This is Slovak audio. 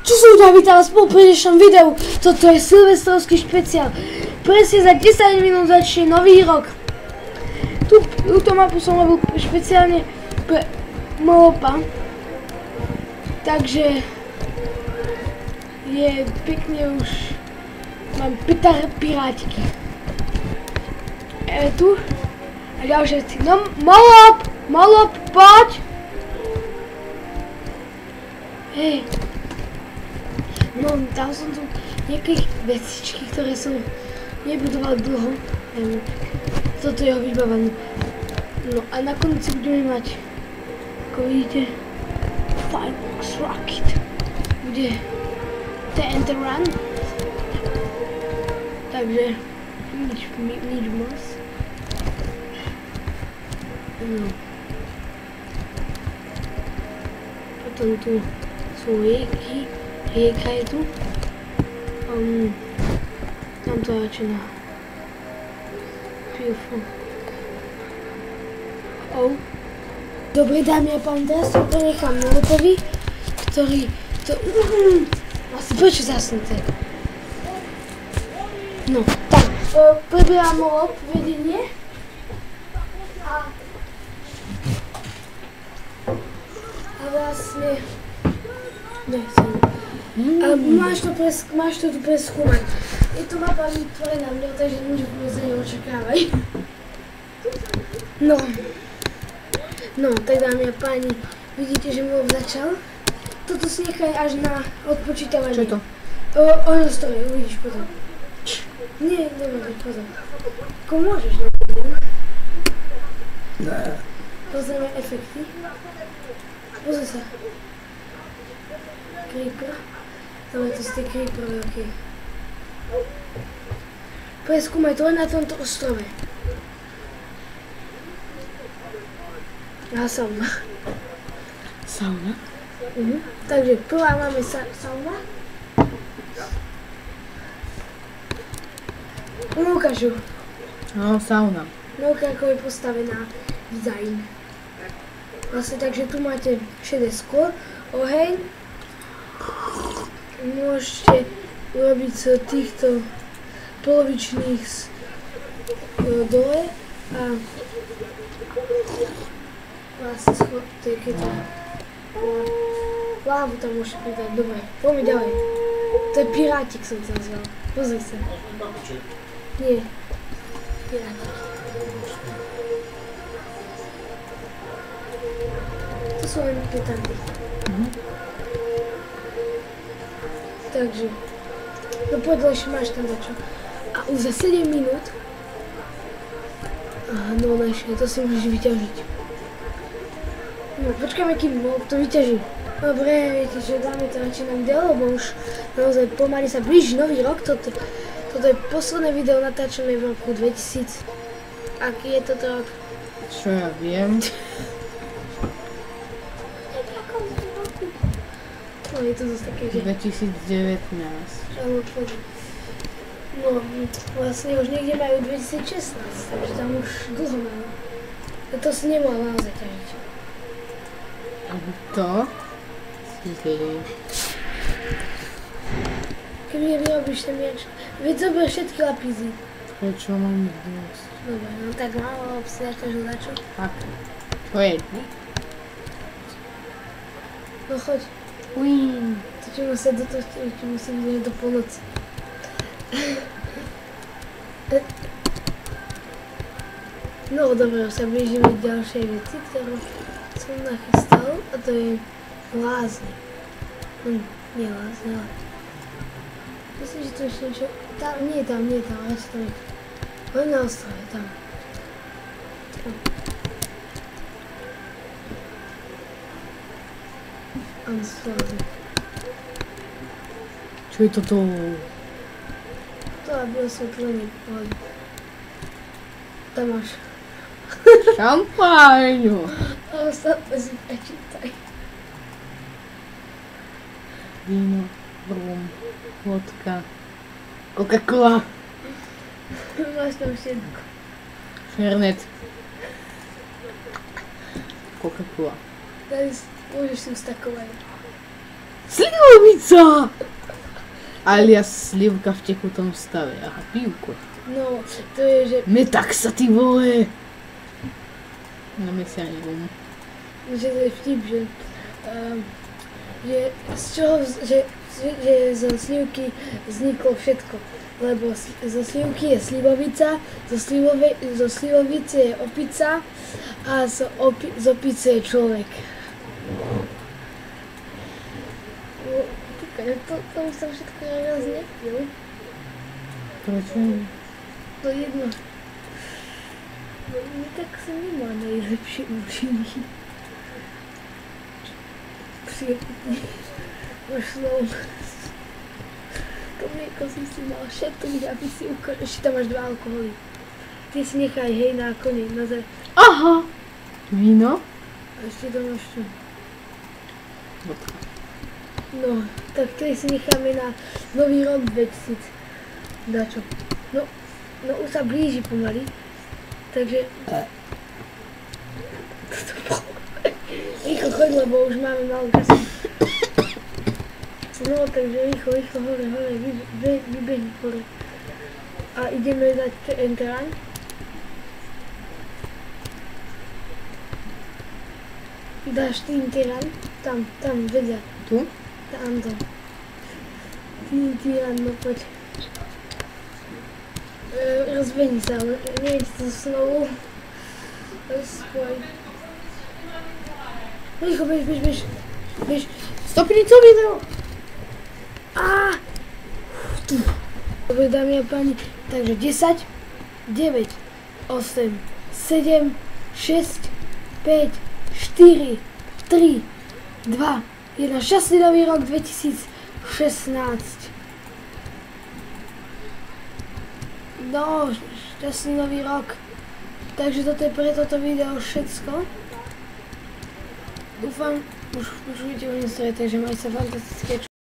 Čo sú ťa vítal v spolupredešnom videu? Toto je silvestrovský špeciál. Presne za 10 minút začne nový rok. Túto mapu som robil špeciálne pre Molopa. Takže je pekne už. Mám pirátiky. Tu. A ďalšie veci. No Molop, poď! Hej. No, dal som tu nejaké vecičky, ktoré som nebudoval dlho. Toto je ho vybavené. No a na konci budeme mať, ako vidíte, Firebox Rocket. Bude TNT Run. Takže nič moc. No. Potom tu sú rieky. Rieka je tu. Tam to začína. Beautiful. Oh. Dobre, dámy a páni, teraz to prenechám Molopovi, ktorý to... Vlastne prečo zasnuté? No, tak, preberám Molop vedenie. A vlastne... Nechcem. Máš to tu preskúmať. Je to mapa vytvorená mňou, takže nič vôbec neočakávaj. No, tak dámy a páni, vidíte, že Molop začal. Toto si nechaj až na odpočítavanie. Čo je to? Ono stojí, uvidíš potom. Nie, nevadí, potom. Ako môžeš na jeden. Pozrieme efekty. Pozri sa. Creeper. Dobre, to sú tie creepery, okej. Preskúmaj to len na tomto ostrove. A sauna. Sauna? Takže prvá máme sauna. No ukážu. No, sauna. No ako je postavená dizajn. Vlastne takže tu máte šedé sklo, oheň. Môžete urobiť z týchto polovičných dole a vlastne keď lávu tam môžete pridať. Dobre, poďme ďalej. To je pirátik, som to nazval. Pozri sa. Nie. Pirátik. To sú len petardy. Takže, no poď, ešte máš tam dačo. A už za 7 minút, no naše, to si môžeš vyťažiť. No počkáme, kým Molop to vyťaží. Dobre, viete, že dáme to radšej na video, lebo už naozaj pomaly sa blíži nový rok. Toto je posledné video natáčané v roku 2000. Aký je toto rok? Čo ja viem? No, je to zase také, že... 2019. No, vlastne už niekde majú 2016, takže tam už dlho majú. To si nemohla naozaj ťažiť. A to? Keby vyrobíš ten miač, veď zober všetky lapizy. Prečo mám dosť? Dobre, no tak málo si zaťažil na čo? Tak. To je. No choď. Uín. To ti musí do toho, ti musí vydržať do polnoci. No dobre, už sa blížime k ďalšej veci, ktorú som nachystal, a to je lázne. Nie lázne, ale... Myslím, že to ešte niečo... Nie tam, ale to je... Len na ostrove, tam. Čo je toto? To aby osvetlenie pohľadu. Tam máš. Šampáň! A ostatné si prečítaj. Víno, rum, vodka, Coca-Cola. Máš tam všetko. Fernet. Coca-Cola. Tady môžeš si ustakovať. Slivovica! Alias slivka v tekutom stave. Aha, pivko. No, to je, že... Metaxa, ty vole! No my si ani vôm. Že to je vtip, že z čoho, že zo slivky vzniklo všetko. Lebo zo slivky je slivovica, zo slivovice je opica a z opice je človek. To už som všetko raz nepil. Prečo? To jedno. No tak sa nemá najlepšie účinky. Prijetne. Pošlo. To mlieko si mal šetriť, aby si ukončil. Ešte tam máš 2 alkoholy. Ty si nechaj, hej, na kone, na zem. Aha! Víno? A ešte tam máš tu. Vodka. No, tak to si necháme na nový rok 2000. Dačo. No už sa blíži pomaly. Takže... Rýchlo choď, lebo už máme málo času. No, takže rýchlo, hore, vybehni hore. A ideme dať enterán. Dáš ty enterán, tam vedľa. Tu? Tamto. Ty, no poď. Rozbehni sa, ale nie je to znovu. Spoj. Rýchlo, bež. Stopni to video! Dobre, dámy a páni, takže 10, 9, 8, 7, 6, 5, 4, 3, 2, 1. Šťastný nový rok 2016. No, šťastný nový rok. Takže toto je pre toto video všetko. Dúfam, už vidíte o Instagrame, takže majte sa fantastické.